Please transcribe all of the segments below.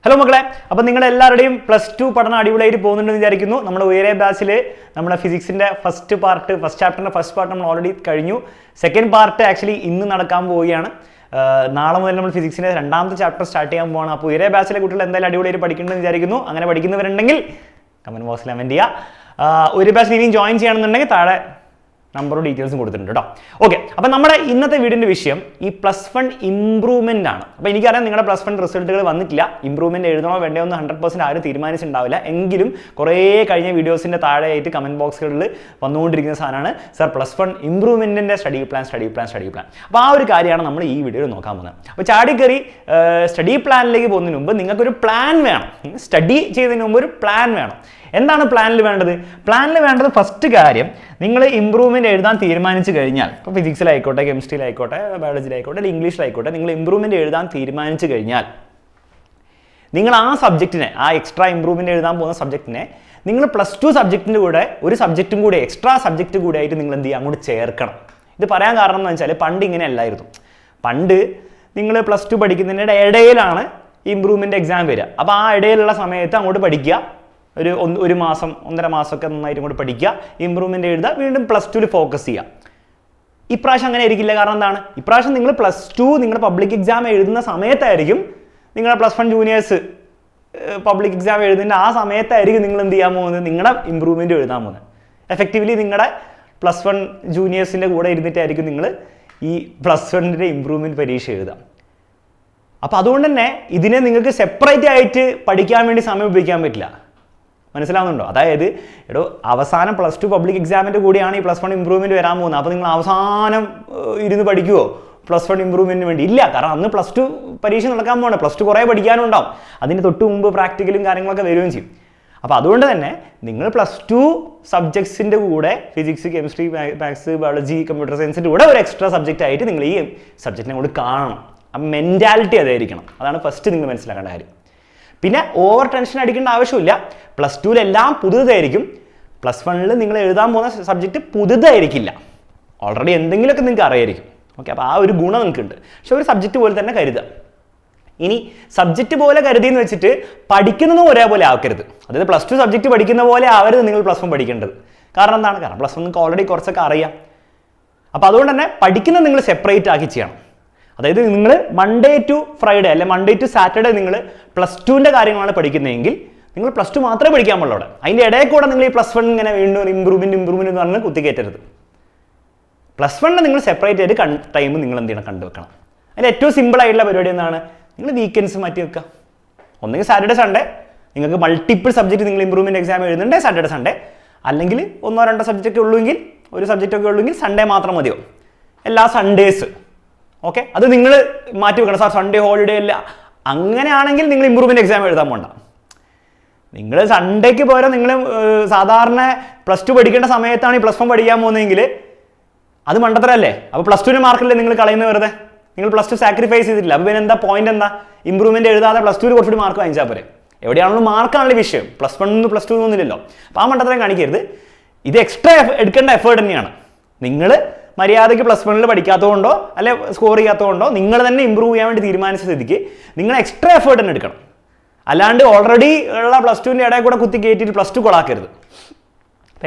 Hello മക്കളെ, അപ്പോൾ നിങ്ങളെല്ലാവരുടെയും +2 പഠനം അടിപൊളിയായിട്ട് പോകുന്നുണ്ടെന്ന് വിചാരിക്കുന്നു. നമ്മുടെ ഉയരെ ബാച്ചിൽ നമ്മുടെ ഫിസിക്സിൻ്റെ ഫസ്റ്റ് ചാപ്റ്ററിൻ്റെ ഫസ്റ്റ് പാർട്ട് നമ്മൾ ഓൾറെഡി കഴിഞ്ഞു. സെക്കൻഡ് പാർട്ട് ആക്ച്വലി ഇന്ന് നടക്കാൻ പോവുകയാണ്. നാളെ മുതൽ നമ്മൾ ഫിസിക്സിൻ്റെ രണ്ടാമത്തെ ചാപ്റ്റർ സ്റ്റാർട്ട് ചെയ്യാൻ പോകണം. അപ്പോൾ ഉയരെ ബാച്ചിലെ കുട്ടികൾ എന്തായാലും അടിപൊളിയായിട്ട് പഠിക്കണമെന്ന് വിചാരിക്കുന്നു. അങ്ങനെ പഠിക്കുന്നവരുണ്ടെങ്കിൽ കമൻറ്റ് ബോക്സിൽ കമൻറ്റ് ചെയ്യുക. ഉയരെ ബാച്ചിൽ ഇനിയും ജോയിൻ ചെയ്യണമെന്നുണ്ടെങ്കിൽ താഴെ നമ്പറും ഡീറ്റെയിൽസും കൊടുത്തിട്ടുണ്ട് കേട്ടോ. ഓക്കെ, അപ്പോൾ നമ്മുടെ ഇന്നത്തെ വീഡിയോൻ്റെ വിഷയം ഈ +1 ഇംപ്രൂവ്മെൻ്റ് ആണ്. അപ്പോൾ എനിക്കറിയാം നിങ്ങളുടെ +1 റിസൾട്ടുകൾ വന്നിട്ടില്ല. ഇംപ്രൂവ്മെൻ്റ് എഴുതണോ വേണ്ടയോ എന്ന് 100% ആരും തീരുമാനിച്ചിട്ടുണ്ടാവില്ല. എങ്കിലും കുറേ കഴിഞ്ഞ വീഡിയോസിൻ്റെ താഴെയായിട്ട് കമൻറ്റ് ബോക്സുകളിൽ വന്നുകൊണ്ടിരിക്കുന്ന സാധനമാണ് സർ +1 ഇംപ്രൂവ്മെൻറ്റിൻ്റെ സ്റ്റഡി പ്ലാൻ. അപ്പോൾ ആ ഒരു കാര്യമാണ് നമ്മൾ ഈ വീഡിയോയിൽ നോക്കാൻ പോകുന്നത്. അപ്പോൾ ചാടിക്കറി സ്റ്റഡി പ്ലാനിലേക്ക് പോകുന്നതിന് മുമ്പ് നിങ്ങൾക്കൊരു പ്ലാൻ വേണം. സ്റ്റഡി ചെയ്യുന്നതിന് മുമ്പ് ഒരു പ്ലാൻ വേണം. എന്താണ് പ്ലാനിൽ വേണ്ടത്? പ്ലാനിൽ വേണ്ടത് ഫസ്റ്റ് കാര്യം, നിങ്ങൾ ഇംപ്രൂവ്മെൻ്റ് എഴുതാൻ തീരുമാനിച്ചു കഴിഞ്ഞാൽ, ഇപ്പോൾ ഫിസിക്സിലായിക്കോട്ടെ, കെമിസ്ട്രിയിലായിക്കോട്ടെ, ബയോളജിയിലായിക്കോട്ടെ, അല്ലെങ്കിൽ ഇംഗ്ലീഷിലായിക്കോട്ടെ, നിങ്ങൾ ഇംപ്രൂവ്മെൻ്റ് എഴുതാൻ തീരുമാനിച്ചു കഴിഞ്ഞാൽ നിങ്ങൾ ആ സബ്ജക്റ്റിനെ, ആ എക്സ്ട്രാ ഇംപ്രൂവ്മെൻ്റ് എഴുതാൻ പോകുന്ന സബ്ജക്റ്റിനെ നിങ്ങൾ +2 സബ്ജക്റ്റിൻ്റെ കൂടെ ഒരു സബ്ജക്റ്റും കൂടെ എക്സ്ട്രാ സബ്ജക്റ്റ് കൂടെ ആയിട്ട് നിങ്ങൾ എന്ത് ചെയ്യുക, അങ്ങോട്ട് ചേർക്കണം. ഇത് പറയാൻ കാരണം എന്ന് വെച്ചാൽ പണ്ട് ഇങ്ങനെ അല്ലായിരുന്നു. പണ്ട് നിങ്ങൾ +2 പഠിക്കുന്നതിൻ്റെ ഇടയിലാണ് ഇംപ്രൂവ്മെൻ്റ് എക്സാം വരിക. അപ്പോൾ ആ ഇടയിലുള്ള സമയത്ത് അങ്ങോട്ട് പഠിക്കുക, ഒരു മാസം 1.5 മാസമൊക്കെ നന്നായിട്ട് ഇങ്ങോട്ട് പഠിക്കുക, ഇംപ്രൂവ്മെൻ്റ് എഴുതുക, വീണ്ടും +2 ഫോക്കസ് ചെയ്യുക. ഇപ്രാവശ്യം അങ്ങനെ ആയിരിക്കില്ല. കാരണം എന്താണ്? ഇപ്രാവശ്യം നിങ്ങൾ +2 നിങ്ങളുടെ പബ്ലിക് എക്സാം എഴുതുന്ന സമയത്തായിരിക്കും, നിങ്ങളുടെ +1 ജൂനിയേഴ്സ് പബ്ലിക് എക്സാം എഴുതുന്ന ആ സമയത്തായിരിക്കും നിങ്ങൾ എന്ത് ചെയ്യാൻ പോകുന്നത്, നിങ്ങളുടെ ഇംപ്രൂവ്മെൻ്റ് എഴുതാൻ പോകുന്നത്. എഫക്റ്റീവ്ലി നിങ്ങളുടെ +1 ജൂനിയേഴ്സിൻ്റെ കൂടെ ഇരുന്നിട്ടായിരിക്കും നിങ്ങൾ ഈ +1ൻ്റെ ഇംപ്രൂവ്മെൻറ്റ് പരീക്ഷ എഴുതുക. അപ്പോൾ അതുകൊണ്ട് തന്നെ ഇതിനെ നിങ്ങൾക്ക് സെപ്പറേറ്റ് ആയിട്ട് പഠിക്കാൻ വേണ്ടി സമയം ഉപയോഗിക്കാൻ പറ്റില്ല. മനസ്സിലാവുന്നുണ്ടോ? അതായത് അവസാനം +2 പബ്ലിക് എക്സാമിൻ്റെ കൂടിയാണ് ഈ +1 ഇംപ്രൂവ്മെൻറ്റ് വരാൻ പോകുന്നത്. അപ്പോൾ നിങ്ങൾ അവസാനം ഇരുന്ന് പഠിക്കുമോ +1 ഇംപ്രൂവ്മെൻറ്റിന് വേണ്ടി? ഇല്ല. കാരണം അന്ന് +2 പരീക്ഷ നടക്കാൻ പോകണം. +2 കുറേ പഠിക്കാനുണ്ടാവും. അതിന് തൊട്ട് മുമ്പ് പ്രാക്ടിക്കലും കാര്യങ്ങളൊക്കെ വരികയും ചെയ്യും. അപ്പോൾ അതുകൊണ്ട് തന്നെ നിങ്ങൾ +2 സബ്ജക്ട്സിൻ്റെ കൂടെ physics, chemistry, maths, biology, computer സയൻസിൻ്റെ കൂടെ ഒരു എക്സ്ട്രാ സബ്ജക്റ്റ് ആയിട്ട് നിങ്ങൾ ഈ സബ്ജക്റ്റിനെ കൂടി കാണണം. ആ മെൻറ്റാലിറ്റി അതായിരിക്കണം. അതാണ് ഫസ്റ്റ് നിങ്ങൾ മനസ്സിലാക്കേണ്ട കാര്യം. പിന്നെ ഓവർ ടെൻഷൻ അടിക്കേണ്ട ആവശ്യമില്ല. +2-ലെല്ലാം പുതുതായിരിക്കും. +1-ൽ നിങ്ങൾ എഴുതാൻ പോകുന്ന സബ്ജക്റ്റ് പുതുതായിരിക്കില്ല. ഓൾറെഡി എന്തെങ്കിലുമൊക്കെ നിങ്ങൾക്ക് അറിയായിരിക്കും. ഓക്കെ, അപ്പോൾ ആ ഒരു ഗുണം നിങ്ങൾക്കുണ്ട്. പക്ഷെ ഒരു സബ്ജക്റ്റ് പോലെ തന്നെ കരുതുക. ഇനി സബ്ജക്റ്റ് പോലെ കരുതിയെന്ന് വെച്ചിട്ട് പഠിക്കുന്നതും ഒരേപോലെ ആക്കരുത്. അതായത് +2 സബ്ജക്റ്റ് പഠിക്കുന്ന പോലെ ആവരുത് നിങ്ങൾ +1 പഠിക്കേണ്ടത്. കാരണം എന്താണ്? കാരണം +1 നിങ്ങൾക്ക് ഓൾറെഡി കുറച്ചൊക്കെ അറിയാം. അപ്പോൾ അതുകൊണ്ട് തന്നെ പഠിക്കുന്നത് നിങ്ങൾ സെപ്പറേറ്റ് ആക്കി ചെയ്യണം. അതായത് നിങ്ങൾ മൺഡേ ടു ഫ്രൈഡേ അല്ലെ മൺഡേ ടു സാറ്റർഡേ നിങ്ങൾ +2ൻ്റെ കാര്യങ്ങളാണ് പഠിക്കുന്നതെങ്കിൽ നിങ്ങൾ +2 മാത്രമേ പഠിക്കാൻ പാടുള്ളൂ. അവിടെ അതിൻ്റെ ഇടയിൽ കൂടെ നിങ്ങൾ ഈ +1 ഇങ്ങനെ വീണ്ടും ഇമ്പ്രൂവ്മെൻറ്റ് എന്ന് പറഞ്ഞ് കുത്തിക്കയറ്റരുത്. +1 നിങ്ങൾ സെപ്പറേറ്റ് ആയിട്ട് ടൈം നിങ്ങൾ എന്ത് ചെയ്യണം, കണ്ടുവെക്കണം. അതിൽ ഏറ്റവും സിമ്പിൾ ആയിട്ടുള്ള പരിപാടി എന്താണ്? നിങ്ങൾ വീക്കെൻഡ്സ് മാറ്റി വെക്കുക. ഒന്നെങ്കിൽ സാറ്റർഡേ സൺഡേ നിങ്ങൾക്ക് മൾട്ടിപ്പിൾ സബ്ജക്റ്റ് നിങ്ങൾ ഇമ്പ്രൂവ്മെൻറ്റ് എക്സാം എഴുതുന്നുണ്ട് സാറ്റർഡേ സൺഡേ, അല്ലെങ്കിൽ 1-2 സബ്ജക്റ്റ് ഉള്ളുവെങ്കിൽ ഒരു സബ്ജക്റ്റൊക്കെ ഉള്ളെങ്കിൽ സൺഡേ മാത്രം മതിയോ. എല്ലാ സൺഡേസ് ഓക്കെ, അത് നിങ്ങൾ മാറ്റി വെക്കണം. സാർ സൺഡേ ഹോളിഡേ അല്ല, അങ്ങനെയാണെങ്കിൽ നിങ്ങൾ ഇമ്പ്രൂവ്മെൻറ്റ് എക്സാം എഴുതാൻ പോകണ്ട. നിങ്ങൾ സൺഡേക്ക് പകരം നിങ്ങൾ സാധാരണ +2 പഠിക്കേണ്ട സമയത്താണ് ഈ +1 പഠിക്കാൻ പോകുന്നതെങ്കിൽ അത് മണ്ടത്തരല്ലേ? അപ്പോൾ +2ന് മാർക്കല്ലേ നിങ്ങൾ കളയുന്നത് വെറുതെ? നിങ്ങൾ +2 സാക്രിഫൈസ് ചെയ്തിട്ടില്ല. അപ്പോൾ പിന്നെ എന്താ പോയിന്റ്? എന്താ ഇമ്പ്രൂവ്മെൻറ്റ് എഴുതാതെ +2ന് കുറച്ചുകൂടി മാർക്ക് വാങ്ങിച്ചാൽ പോരെ? എവിടെയാണല്ലോ മാർക്കാണല്ലോ വിഷയം. +1 +2 ഒന്നുമില്ലല്ലോ. അപ്പോൾ ആ മണ്ടത്തരം കാണിക്കരുത്. ഇത് എക്സ്ട്രാ എടുക്കേണ്ട എഫേർട്ട് തന്നെയാണ്. നിങ്ങൾ മര്യാദയ്ക്ക് +1-ൽ പഠിക്കാത്തതുകൊണ്ടോ അല്ലെ സ്കോർ ചെയ്യാത്തതുകൊണ്ടോ നിങ്ങൾ തന്നെ ഇമ്പ്രൂവ് ചെയ്യാൻ വേണ്ടി തീരുമാനിച്ച സ്ഥിതിക്ക് നിങ്ങൾ എക്സ്ട്രാ എഫേർട്ട് തന്നെ എടുക്കണം. അല്ലാണ്ട് ഓൾറെഡി ഉള്ള +2ൻ്റെ ഇടയിൽ കൂടെ കുത്തി കയറ്റിയിട്ട് +2 കൊളാക്കരുത്.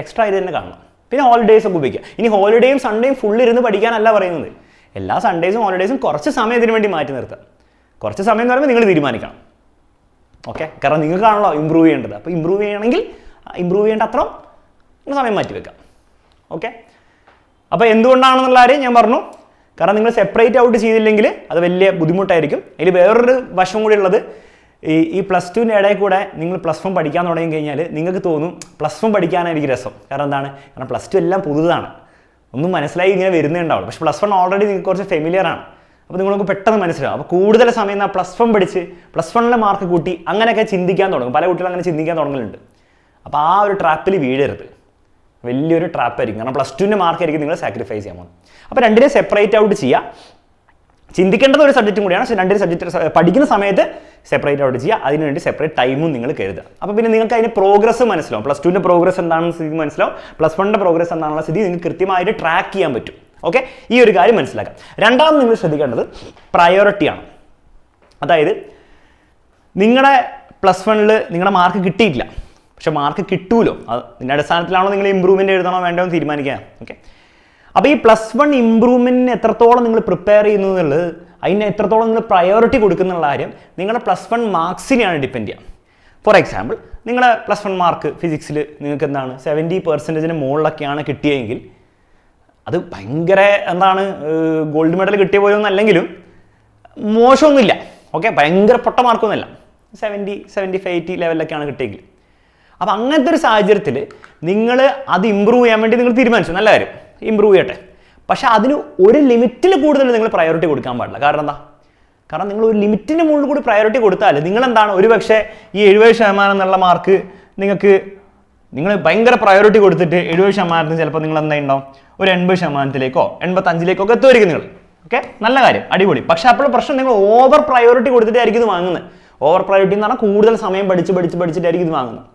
എക്സ്ട്രാ ഇത് തന്നെ കാണണം. പിന്നെ ഹോളിഡേയ്സ് ഒക്കെ ഉപയോഗിക്കുക. ഇനി ഹോളിഡേയും സൺഡേയും ഫുൾ ഇരുന്ന് പഠിക്കാനല്ല പറയുന്നത്. എല്ലാ സൺഡേസും ഹോളിഡേയ്സും കുറച്ച് സമയം ഇതിനു വേണ്ടി മാറ്റി നിർത്തുക. കുറച്ച് സമയം എന്ന് പറയുമ്പോൾ നിങ്ങൾ തീരുമാനിക്കണം. ഓക്കെ, കാരണം നിങ്ങൾക്കാണല്ലോ ഇമ്പ്രൂവ് ചെയ്യേണ്ടത്. അപ്പോൾ ഇമ്പ്രൂവ് ചെയ്യണമെങ്കിൽ ഇമ്പ്രൂവ് ചെയ്യേണ്ട അത്രയും നിങ്ങൾ സമയം മാറ്റി വെക്കാം. ഓക്കെ, അപ്പോൾ എന്തുകൊണ്ടാണെന്നുള്ള കാര്യം ഞാൻ പറഞ്ഞു. കാരണം നിങ്ങൾ സെപ്പറേറ്റ് ഔട്ട് ചെയ്തില്ലെങ്കിൽ അത് വലിയ ബുദ്ധിമുട്ടായിരിക്കും. അതിൽ വേറൊരു വശം കൂടി ഉള്ളത്, ഈ +2ൻ്റെ ഇടയിൽ കൂടെ നിങ്ങൾ +1 പഠിക്കാൻ തുടങ്ങി കഴിഞ്ഞാൽ നിങ്ങൾക്ക് തോന്നും +1 പഠിക്കാനായിരിക്കും രസം. കാരണം എന്താണ്? കാരണം +2 എല്ലാം പുതുതാണ്, ഒന്നും മനസ്സിലായി ഇങ്ങനെ വരുന്നേ ഉണ്ടാവുള്ളൂ. പക്ഷേ +1 ഓൾറെഡി നിങ്ങൾക്ക് കുറച്ച് ഫെമിലിയർ ആണ്. അപ്പോൾ നിങ്ങൾക്ക് പെട്ടെന്ന് മനസ്സിലാവും. അപ്പോൾ കൂടുതൽ സമയം +1 പഠിച്ച് +1-ലെ മാർക്ക് കൂട്ടി അങ്ങനെയൊക്കെ ചിന്തിക്കാൻ തുടങ്ങും. പല കുട്ടികളും അങ്ങനെ ചിന്തിക്കാൻ തുടങ്ങലുണ്ട്. അപ്പോൾ ആ ഒരു ട്രാപ്പിൽ വീഴരുത്. വലിയൊരു ട്രാപ്പായിരിക്കും. കാരണം +2ൻ്റെ മാർക്കായിരിക്കും നിങ്ങൾ സാക്രിഫൈസ് ചെയ്യാൻ പോകുന്നത്. അപ്പോൾ രണ്ടിനെ സെപ്പറേറ്റ് ഔട്ട് ചെയ്യുക. ചിന്തിക്കേണ്ടത് ഒരു സബ്ജക്റ്റും കൂടിയാണ്. പക്ഷേ 2 സബ്ജക്റ്റ് പഠിക്കുന്ന സമയത്ത് സെപ്പറേറ്റ് ഔട്ട് ചെയ്യുക. അതിനുവേണ്ടി സെപ്പറേറ്റ് ടൈമും നിങ്ങൾ കരുതുക. അപ്പോൾ പിന്നെ നിങ്ങൾക്ക് അതിന് പ്രോഗ്രസ് മനസ്സിലാവും. +2ൻ്റെ പ്രോഗ്രസ് എന്താണെന്ന് സ്ഥിതി മനസ്സിലാവും. +1ൻ്റെ പ്രോഗ്രസ് എന്താണെന്നുള്ള സ്ഥിതി നിങ്ങൾക്ക് കൃത്യമായിട്ട് ട്രാക്ക് ചെയ്യാൻ പറ്റും. ഓക്കെ, ഈ ഒരു കാര്യം മനസ്സിലാക്കാം. രണ്ടാമത് നിങ്ങൾ ശ്രദ്ധിക്കേണ്ടത് പ്രയോറിറ്റിയാണ്. അതായത് നിങ്ങളുടെ +1 നിങ്ങളുടെ മാർക്ക് കിട്ടിയിട്ടില്ല, പക്ഷെ മാർക്ക് കിട്ടൂലോ, അതിൻ്റെ അടിസ്ഥാനത്തിലാണോ നിങ്ങൾ ഇമ്പ്രൂവ്മെൻറ്റ് എഴുതണോ വേണ്ടോ എന്ന് തീരുമാനിക്കുക. ഓക്കെ, അപ്പോൾ ഈ +1 ഇമ്പ്രൂവ്മെൻറ്റിന് എത്രത്തോളം നിങ്ങൾ പ്രിപ്പയർ ചെയ്യുന്നു എന്നുള്ളത്, അതിന് എത്രത്തോളം നിങ്ങൾ പ്രയോറിറ്റി കൊടുക്കുന്നുള്ള കാര്യം നിങ്ങളുടെ +1 മാർക്സിനെയാണ് ഡിപ്പെൻഡ് ചെയ്യുക. ഫോർ എക്സാമ്പിൾ, നിങ്ങളുടെ +1 മാർക്ക് ഫിസിക്സിൽ നിങ്ങൾക്ക് എന്താണ് 70% മുകളിലൊക്കെയാണ് കിട്ടിയെങ്കിൽ അത് ഭയങ്കര എന്താണ് ഗോൾഡ് മെഡൽ കിട്ടിയ പോലെ ഒന്നും അല്ലെങ്കിലും മോശമൊന്നുമില്ല. ഓക്കെ, ഭയങ്കര പൊട്ട മാർക്കൊന്നുമില്ല, 70, 75, 80 ലെവലിലൊക്കെയാണ് കിട്ടിയെങ്കിൽ. അപ്പോൾ അങ്ങനത്തെ ഒരു സാഹചര്യത്തിൽ നിങ്ങൾ അത് ഇമ്പ്രൂവ് ചെയ്യാൻ വേണ്ടി നിങ്ങൾ തീരുമാനിച്ചു, നല്ല കാര്യം, ഇമ്പ്രൂവ് ചെയ്യട്ടെ. പക്ഷേ അതിന് ഒരു ലിമിറ്റിൽ കൂടുതൽ നിങ്ങൾ പ്രയോറിറ്റി കൊടുക്കാൻ പാടില്ല. കാരണം എന്താ? കാരണം നിങ്ങൾ ഒരു ലിമിറ്റിന് മുകളിൽ കൂടി പ്രയോറിറ്റി കൊടുത്താൽ നിങ്ങളെന്താണ് ഒരു പക്ഷേ ഈ 70% എന്നുള്ള മാർക്ക് നിങ്ങൾ ഭയങ്കര പ്രയോറിറ്റി കൊടുത്തിട്ട് 70% ചിലപ്പോൾ നിങ്ങൾ എന്തായിട്ടുണ്ടാവും ഒരു 80%-ലേക്കോ 85%-ലേക്കോ ഒക്കെ എത്തുമായിരിക്കും നിങ്ങൾ. ഓക്കെ, നല്ല കാര്യം, അടിപൊളി. പക്ഷേ അപ്പോൾ പ്രശ്നം നിങ്ങൾ ഓവർ പ്രയോറിറ്റി കൊടുത്തിട്ടായിരിക്കും ഇത് വാങ്ങുന്നത്. ഓവർ പ്രയോറിറ്റി എന്ന് പറഞ്ഞാൽ കൂടുതൽ സമയം പഠിച്ചിട്ടായിരിക്കും ഇത് വാങ്ങുന്നത്.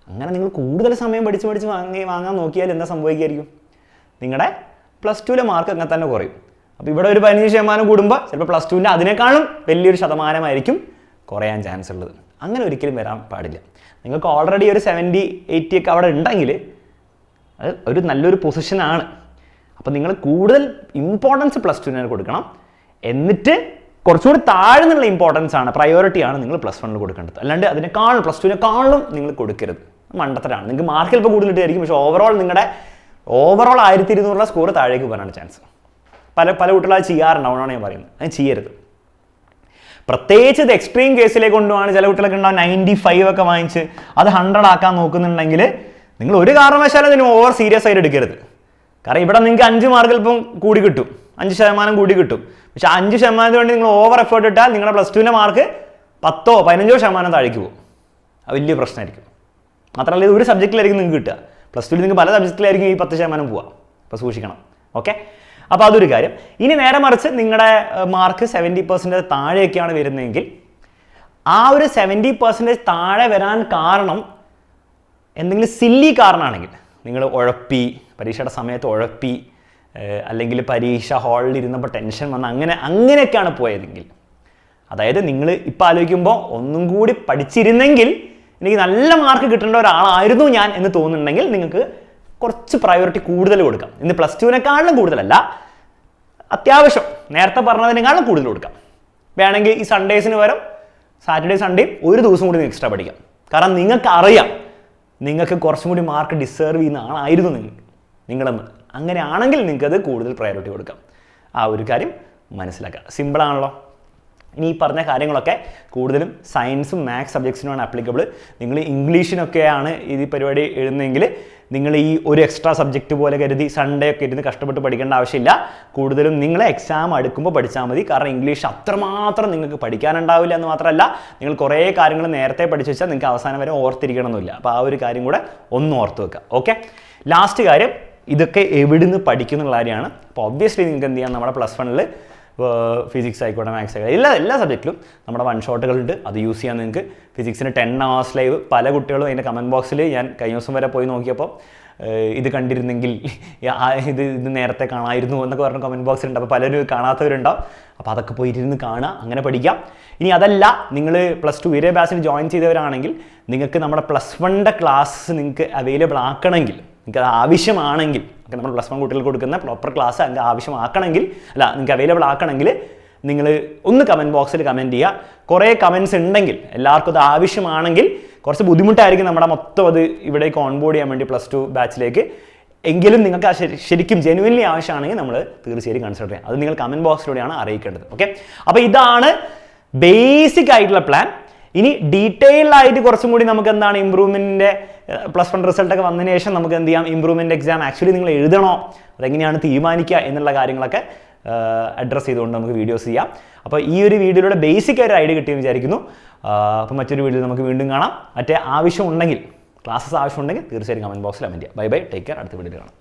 അങ്ങനെ നിങ്ങൾ കൂടുതൽ സമയം പഠിച്ച് വാങ്ങാൻ നോക്കിയാൽ എന്താ സംഭവിക്കായിരിക്കും? നിങ്ങളുടെ +2 മാർക്ക് അങ്ങനെ തന്നെ കുറയും. അപ്പോൾ ഇവിടെ ഒരു 15% കൂടുമ്പോൾ ചിലപ്പോൾ +2 അതിനേക്കാളും വലിയൊരു ശതമാനമായിരിക്കും കുറയാൻ ചാൻസ് ഉള്ളത്. അങ്ങനെ ഒരിക്കലും വരാൻ പാടില്ല. നിങ്ങൾക്ക് ഓൾറെഡി ഒരു 70, 80 ഒക്കെ അവിടെ ഉണ്ടെങ്കിൽ അത് ഒരു നല്ലൊരു പൊസിഷനാണ്. അപ്പോൾ നിങ്ങൾ കൂടുതൽ ഇമ്പോർട്ടൻസ് +2 കൊടുക്കണം. എന്നിട്ട് കുറച്ചുകൂടി താഴെ നിന്നുള്ള ഇമ്പോർട്ടൻസ് ആണ്, പ്രയോറിറ്റിയാണ് നിങ്ങൾ +1 കൊടുക്കേണ്ടത്. അല്ലാണ്ട് അതിനേക്കാളും +2 നിങ്ങൾ കൊടുക്കരുത്. മണ്ടത്തരാണ്. നിങ്ങൾക്ക് മാർക്ക് ചിലപ്പോൾ കൂടുതൽ കിട്ടുമായിരിക്കും, പക്ഷേ ഓവറോൾ 1200 സ്കോർ താഴേക്ക് പോകാനാണ് ചാൻസ്. പല കുട്ടികളും അത് ചെയ്യാറുണ്ടാവണമെന്നാണ് ഞാൻ പറയുന്നത്. അത് ചെയ്യരുത്. പ്രത്യേകിച്ച് ഇത് എക്സ്ട്രീം കേസിലേക്ക് കൊണ്ടുപോകാൻ ചില കുട്ടികളൊക്കെ ഉണ്ടാവും 95 ഒക്കെ വാങ്ങിച്ച് അത് 100 ആക്കാൻ നോക്കുന്നുണ്ടെങ്കിൽ നിങ്ങൾ ഒരു കാരണവശാലും അതിന് ഓവർ സീരിയസ് ആയിട്ട് എടുക്കരുത്. കാരണം ഇവിടെ നിങ്ങൾക്ക് 5 മാർക്ക് ചിലപ്പം കൂടി കിട്ടും, 5% കൂടി കിട്ടും. പക്ഷേ 5% വേണ്ടി നിങ്ങൾ ഓവർ എഫേർട്ട് ഇട്ടാൽ നിങ്ങളുടെ +2 മാർക്ക് 10, 15% താഴേക്ക് പോകും. അത് വലിയ പ്രശ്നമായിരിക്കും. മാത്രമല്ല ഇത് ഒരു സബ്ജക്റ്റിലായിരിക്കും നിങ്ങൾക്ക് കിട്ടുക. +2 നിങ്ങൾക്ക് പല സബ്ജക്റ്റിലായിരിക്കും ഈ 10% പോവുക. അപ്പോൾ സൂക്ഷിക്കണം. ഓക്കെ, അപ്പോൾ അതൊരു കാര്യം. ഇനി നേരെ മറിച്ച് നിങ്ങളുടെ മാർക്ക് 70% താഴെയൊക്കെയാണ് വരുന്നതെങ്കിൽ ആ ഒരു 70% താഴെ വരാൻ കാരണം എന്തെങ്കിലും സില്ലി കാരണമാണെങ്കിൽ, നിങ്ങൾ ഉഴപ്പി, പരീക്ഷയുടെ സമയത്ത് ഉഴപ്പി, അല്ലെങ്കിൽ പരീക്ഷ ഹാളിൽ ഇരുന്നപ്പോൾ ടെൻഷൻ വന്ന് അങ്ങനെയൊക്കെയാണ് പോയതെങ്കിൽ, അതായത് നിങ്ങൾ ഇപ്പോൾ ആലോചിക്കുമ്പോൾ ഒന്നും കൂടി പഠിച്ചിരുന്നെങ്കിൽ എനിക്ക് നല്ല മാർക്ക് കിട്ടേണ്ട ഒരാളായിരുന്നു ഞാൻ എന്ന് തോന്നുന്നുണ്ടെങ്കിൽ നിങ്ങൾക്ക് കുറച്ച് പ്രയോറിറ്റി കൂടുതൽ കൊടുക്കാം. ഇന്ന് +2 കൂടുതലല്ല, അത്യാവശ്യം നേരത്തെ പറഞ്ഞതിനേക്കാളും കൂടുതൽ കൊടുക്കാം. വേണമെങ്കിൽ ഈ സൺഡേസിന് പകരം സാറ്റർഡേ സൺഡേയും ഒരു ദിവസം കൂടി എക്സ്ട്രാ പഠിക്കാം. കാരണം നിങ്ങൾക്കറിയാം നിങ്ങൾക്ക് കുറച്ചും കൂടി മാർക്ക് ഡിസേർവ് ചെയ്യുന്ന ആളായിരുന്നു നിങ്ങളെന്ന്. അങ്ങനെയാണെങ്കിൽ നിങ്ങൾക്കത് കൂടുതൽ പ്രയോറിറ്റി കൊടുക്കാം. ആ ഒരു കാര്യം മനസ്സിലാക്കുക. സിമ്പിളാണല്ലോ. ഇനി ഈ പറഞ്ഞ കാര്യങ്ങളൊക്കെ കൂടുതലും സയൻസും മാത്സ് സബ്ജക്ട്സിനുമാണ് ആപ്ലിക്കബിൾ. നിങ്ങൾ ഇംഗ്ലീഷിനൊക്കെയാണ് ഈ പരിപാടി എഴുതുന്നതെങ്കിൽ നിങ്ങൾ ഈ ഒരു എക്സ്ട്രാ സബ്ജക്റ്റ് പോലെ കരുതി സൺഡേ ഒക്കെ ഇരുന്ന് കഷ്ടപ്പെട്ട് പഠിക്കേണ്ട ആവശ്യമില്ല. കൂടുതലും നിങ്ങൾ എക്സാം അടുക്കുമ്പോൾ പഠിച്ചാൽ മതി. കാരണം ഇംഗ്ലീഷ് അത്രമാത്രം നിങ്ങൾക്ക് പഠിക്കാനുണ്ടാവില്ല എന്ന് മാത്രമല്ല, നിങ്ങൾ കുറേ കാര്യങ്ങൾ നേരത്തെ പഠിച്ചു വെച്ചാൽ നിങ്ങൾക്ക് അവസാനം വരെ ഓർത്തിരിക്കണമെന്നില്ല. അപ്പോൾ ആ ഒരു കാര്യം കൂടെ ഒന്ന് ഓർത്ത് വെക്കുക. ഓക്കെ, ലാസ്റ്റ് കാര്യം, ഇതൊക്കെ എവിടുന്ന് പഠിക്കുന്നുള്ള കാര്യമാണ്. അപ്പോൾ ഒബ്വിയസ്ലി നിങ്ങൾക്ക് എന്ത് ചെയ്യാം, നമ്മുടെ +1 ഫിസിക്സ് ആയിക്കോട്ടെ, മാത്സ് ആയിക്കോട്ടെ, എല്ലാ സബ്ജക്റ്റിലും നമ്മുടെ 1 ഷോട്ടുകളുണ്ട്. അത് യൂസ് ചെയ്യാൻ നിങ്ങൾക്ക്. ഫിസിക്സിന് 10 hours ലൈവ് പല കുട്ടികളും അതിൻ്റെ കമൻറ്റ് ബോക്സിൽ ഞാൻ കഴിഞ്ഞ ദിവസം വരെ പോയി നോക്കിയപ്പോൾ ഇത് കണ്ടിരുന്നെങ്കിൽ ഇത് നേരത്തെ കാണാമായിരുന്നു എന്നൊക്കെ പറഞ്ഞ കമൻറ്റ് ബോക്സിലുണ്ട്. അപ്പോൾ പലരും കാണാത്തവരുണ്ടാവും. അപ്പോൾ അതൊക്കെ പോയിരുന്ന് കാണുക, അങ്ങനെ പഠിക്കാം. ഇനി അതല്ല, നിങ്ങൾ +2 ഉയരെ ബാച്ചിൽ ജോയിൻ ചെയ്തവരാണെങ്കിൽ നിങ്ങൾക്ക് നമ്മുടെ +1 ക്ലാസ്സസ് നിങ്ങൾക്ക് അവൈലബിൾ ആക്കണമെങ്കിൽ, നിങ്ങൾക്ക് അത് ആവശ്യമാണെങ്കിൽ, നമ്മൾ +1 കുട്ടികൾക്ക് കൊടുക്കുന്ന പ്രോപ്പർ ക്ലാസ് നിങ്ങൾക്ക് ആവശ്യമാക്കണമെങ്കിൽ, നിങ്ങൾക്ക് അവൈലബിൾ ആക്കണമെങ്കിൽ നിങ്ങൾ ഒന്ന് കമൻറ്റ് ബോക്സിൽ കമൻറ്റ് ചെയ്യുക. കുറേ കമൻറ്റ്സ് ഉണ്ടെങ്കിൽ, എല്ലാവർക്കും അത് ആവശ്യമാണെങ്കിൽ കുറച്ച് ബുദ്ധിമുട്ടായിരിക്കും നമ്മുടെ മൊത്തം അത് ഇവിടേക്ക് ഓൺബോർഡ് ചെയ്യാൻ വേണ്ടി +2 ബാച്ചിലേക്ക്. എങ്കിലും നിങ്ങൾക്ക് ശരിക്കും ജെനുവിൻലി ആവശ്യമാണെങ്കിൽ നമ്മൾ തീർച്ചയായും കൺസിഡർ ചെയ്യാം. അത് നിങ്ങൾ കമൻറ്റ് ബോക്സിലൂടെയാണ് അറിയിക്കേണ്ടത്. ഓക്കെ, അപ്പോൾ ഇതാണ് ബേസിക് ആയിട്ടുള്ള പ്ലാൻ. ഇനി ഡീറ്റെയിൽ ആയിട്ട് കുറച്ചും കൂടി നമുക്ക് എന്താണ് ഇമ്പ്രൂവ്മെൻറ്റിൻ്റെ +1 റിസൾട്ടൊക്കെ വന്നതിന് ശേഷം നമുക്ക് എന്ത് ചെയ്യാം, ഇമ്പ്രൂവ്മെൻറ്റ് എക്സാം ആക്ച്വലി നിങ്ങൾ എഴുതണോ, അതെങ്ങനെയാണ് തീരുമാനിക്കുക എന്നുള്ള കാര്യങ്ങളൊക്കെ അഡ്രസ്സ് ചെയ്തുകൊണ്ട് നമുക്ക് വീഡിയോസ് ചെയ്യാം. അപ്പോൾ ഈ ഒരു വീഡിയോയിലൂടെ ബേസിക് ഒരു ഐഡിയ കിട്ടിയെന്ന് വിചാരിക്കുന്നു. അപ്പോൾ മറ്റൊരു വീഡിയോയിൽ നമുക്ക് വീണ്ടും കാണാം. മറ്റേ ആവശ്യമുണ്ടെങ്കിൽ, ക്ലാസ്സസ് ആവശ്യമുണ്ടെങ്കിൽ തീർച്ചയായും കമൻറ്റ് ബോക്സിൽ കമൻറ്റ് ചെയ്യാം. Bye bye, take care. അടുത്ത വീഡിയോയിൽ കാണാം.